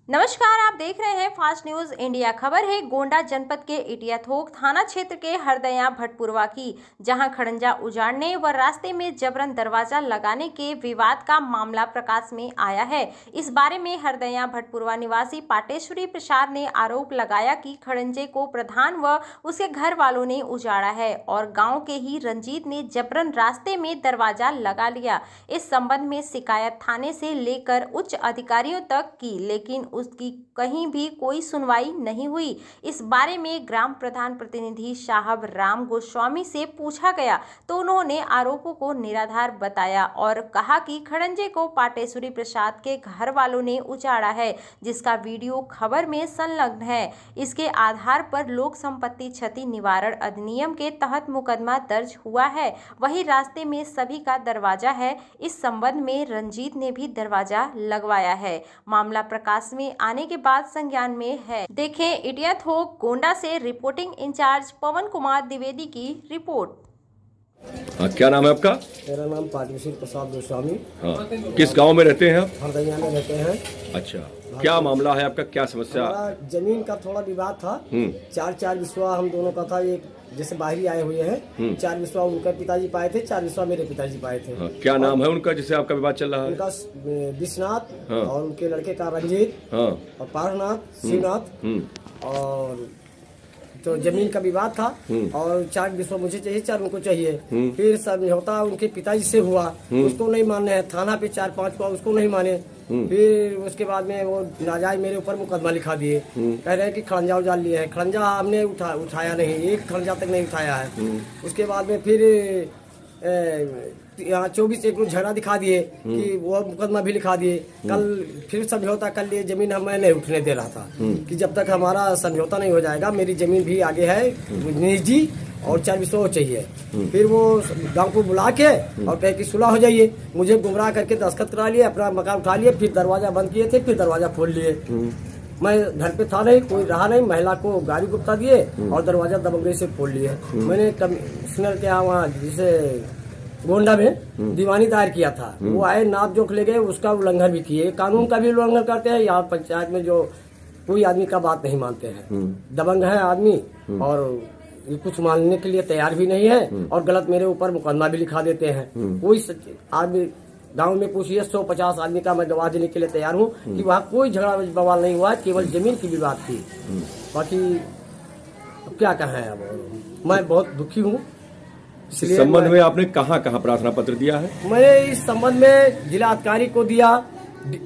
नमस्कार, आप देख रहे हैं फास्ट न्यूज इंडिया। खबर है गोंडा जनपद के इटियाथोक थाना क्षेत्र के हरदया भटपुरवा की, जहां खड़ंजा उजाड़ने व रास्ते में जबरन दरवाजा लगाने के विवाद का मामला प्रकाश में आया है। इस बारे में हरदया भटपुरवा निवासी पाटेश्वरी प्रसाद ने आरोप लगाया कि खड़ंजे को प्रधान व उसके घर वालों ने उजाड़ा है और गाँव के ही रंजीत ने जबरन रास्ते में दरवाजा लगा लिया। इस संबंध में शिकायत थाने से लेकर उच्च अधिकारियों तक की, लेकिन उसकी कहीं भी कोई सुनवाई नहीं हुई। इस बारे में ग्राम प्रधान प्रतिनिधि साहब राम गोस्वामी से पूछा गया तो उन्होंने आरोपों को निराधार बताया और कहा कि खड़ंजे को पाटेश्वरी प्रसाद के घर वालों ने उजाड़ा है, जिसका वीडियो खबर में संलग्न है। इसके आधार पर लोक संपत्ति क्षति निवारण अधिनियम के तहत मुकदमा दर्ज हुआ है। वही रास्ते में सभी का दरवाजा है। इस संबंध में रंजीत ने भी दरवाजा लगवाया है। मामला प्रकाश में आने के बाद संज्ञान में है। देखें इटियाथोक गोंडा से रिपोर्टिंग इंचार्ज पवन कुमार द्विवेदी की रिपोर्ट। क्या नाम है आपका? मेरा नाम पाटेश्वरी प्रसाद गोस्वामी। हाँ, किस गांव में रहते हैं आप? हरदया में रहते हैं। अच्छा, क्या मामला है आपका? क्या समस्या? जमीन का थोड़ा विवाद था। चार विश्वा हम दोनों का था। एक जैसे बाहरी आए हुए हैं, 4 विश्वा उनका पिताजी पाए थे, 4 विश्वा मेरे पिताजी पाए थे। हाँ, क्या नाम है उनका जिससे आपका विवाद चल रहा है? उनका विश्वनाथ। हाँ। और उनके लड़के का रंजीत। हाँ। और पारनाथ, शिवनाथ। और तो जमीन का विवाद था और 4 विश्वा मुझे चाहिए, 4 उनको चाहिए। फिर समझौता उनके पिताजी से हुआ, उसको नहीं माने हैं। थाना पे 4-5 हुआ, उसको नहीं माने। फिर उसके बाद में वो नाजायज मेरे ऊपर मुकदमा लिखा दिए। कह रहे हैं कि खड़ंजा उजाड़ लिए हैं। खड़ंजा हमने उठाया नहीं, एक खड़ंजा तक नहीं उठाया है। उसके बाद में फिर यहाँ 24 एक झगड़ा दिखा दिए कि वो मुकदमा भी लिखा दिए। कल फिर समझौता कर लिए। जमीन मैं नहीं उठने दे रहा था कि जब तक हमारा समझौता नहीं हो जाएगा, मेरी जमीन भी आगे है निजी और 4 विश्वा चाहिए। फिर वो गांव को बुला के और कहे कि सुलह हो जाइए। मुझे गुमराह करके दस्तखत करा लिए, अपना मकान उठा लिए, फिर दरवाजा बंद किए थे, फिर दरवाजा खोल लिए। मैं घर पे था नहीं, कोई रहा नहीं, महिला को गाड़ी गुप्ता दिए और दरवाजा दबंगई से खोल लिए। मैंने कमिश्नर के यहाँ वहाँ जिसे गोंडा में दीवानी दायर किया था। वो आए, नाप जोख ले गए, उसका उल्लंघन भी किए। कानून का भी उल्लंघन करते हैं। यहाँ पंचायत में जो कोई आदमी का बात नहीं मानते हैं। दबंग है आदमी और ये कुछ मानने के लिए तैयार भी नहीं है और गलत मेरे ऊपर मुकदमा भी लिखा देते हैं। कोई आदमी गांव में पूछिए, 150 आदमी का मैं गवाह देने के लिए तैयार हूँ कि वहाँ कोई झगड़ा बवाल नहीं हुआ, केवल जमीन की विवाद थी। बाकी क्या कहें, अब मैं बहुत दुखी हूँ। इस संबंध में आपने कहाँ प्रार्थना पत्र दिया है? मैंने इस संबंध में जिला अधिकारी को दिया,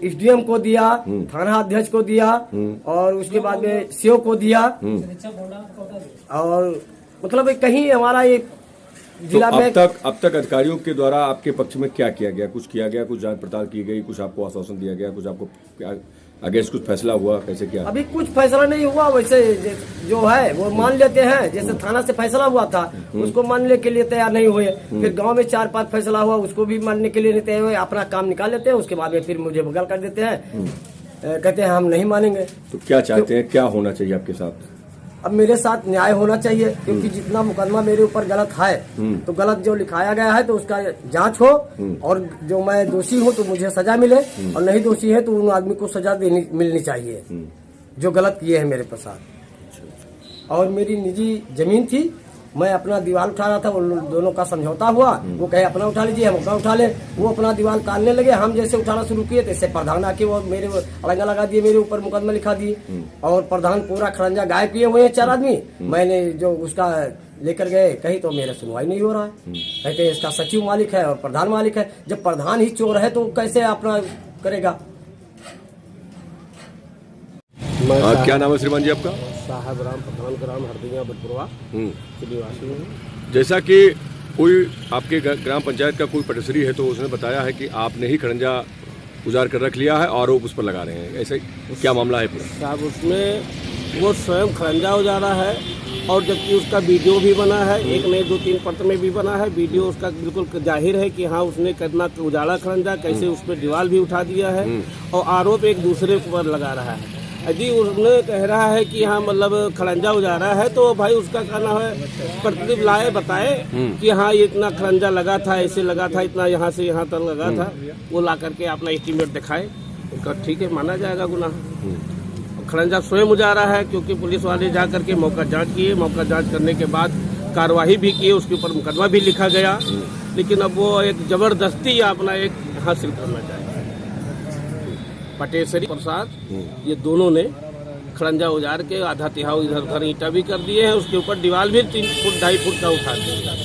एसडीएम को दिया, थाना अध्यक्ष को दिया और उसके बाद में सीओ को दिया। और मतलब कहीं हमारा ये जिला में अब तक अधिकारियों के द्वारा आपके पक्ष में क्या किया गया? कुछ किया गया? कुछ जांच पड़ताल की गई? कुछ आपको आश्वासन दिया गया? कुछ आपको अगेंस्ट कुछ फैसला हुआ? कैसे क्या? अभी कुछ फैसला नहीं हुआ। वैसे जो है वो मान लेते हैं। जैसे थाना से फैसला हुआ था, उसको मानने के लिए तैयार नहीं हुए। फिर गांव में 4-5 फैसला हुआ, उसको भी मानने के लिए नहीं तैयार हुए। अपना काम निकाल लेते हैं, उसके बाद में फिर मुझे बगल कर देते हैं। कहते हैं हम नहीं मानेंगे। तो क्या चाहते हैं, क्या होना चाहिए आपके साथ? अब मेरे साथ न्याय होना चाहिए, क्योंकि जितना मुकदमा मेरे ऊपर गलत है तो गलत जो लिखाया गया है तो उसका जांच हो और जो मैं दोषी हूँ तो मुझे सजा मिले और नहीं दोषी है तो उन आदमी को सजा मिलनी चाहिए जो गलत किए हैं मेरे साथ। और मेरी निजी जमीन थी, मैं अपना दीवार उठा रहा था, उन दोनों का समझौता हुआ। वो कहे अपना उठा लीजिए, हम अपना उठा ले। वो अपना दीवार काटने लगे, हम जैसे उठाना शुरू किए तैसे प्रधान आके वो मेरे अड़ंगा लगा दिए, मेरे ऊपर मुकदमा लिखा दिए। और प्रधान पूरा खड़ंजा गायब किए हुए हैं 4 आदमी। मैंने जो उसका लेकर गए कहीं तो मेरा सुनवाई नहीं हो रहा है। कहते हैं इसका सचिव मालिक है और प्रधान मालिक है। जब प्रधान ही चोर है तो कैसे अपना करेगा? क्या नाम है श्रीमान जी आपका? साहब राम, प्रधान ग्राम हरदया भटपुरवा के निवासी हूँ। जैसा कि कोई आपके ग्राम पंचायत का कोई पटसरी है तो उसने बताया है कि आपने ही खड़ंजा उजाड़ कर रख लिया है, आरोप उस पर लगा रहे हैं। ऐसे क्या मामला है पूरा? साहब उसमें वो स्वयं खड़ंजा उजाड़ा है और जबकि उसका वीडियो भी बना है। एक नहीं 2-3 पत्र में भी बना है। वीडियो उसका बिल्कुल जाहिर है कि हाँ उसने कितना उजाड़ा खड़ंजा, कैसे उस पर दीवार भी उठा दिया है और आरोप एक दूसरे पर लगा रहा है। यदि उसने कह रहा है कि हाँ मतलब खड़ंजा उजाड़ा है तो भाई उसका कहना है प्रतिदिन लाए बताए कि हाँ ये इतना खड़ंजा लगा था, ऐसे लगा था, इतना यहाँ से यहाँ तक लगा था। वो ला करके अपना एस्टीमेट दिखाए इनका ठीक है, माना जाएगा गुनाह। खड़ंजा स्वयं उजारा है, क्योंकि पुलिस वाले जा करके मौका जांच किए, मौका जांच करने के बाद कार्रवाई भी की, उसके ऊपर मुकदमा भी लिखा गया, लेकिन अब वो एक जबरदस्ती अपना एक हासिल करना चाहते हैं। पटेश्वरी प्रसाद ये दोनों ने खड़ंजा उजाड़ के आधा तिहाऊ इधर उधर ईंटा भी कर दिए हैं, उसके ऊपर दीवार भी 3 फुट 2.5 फुट का उठा दिया।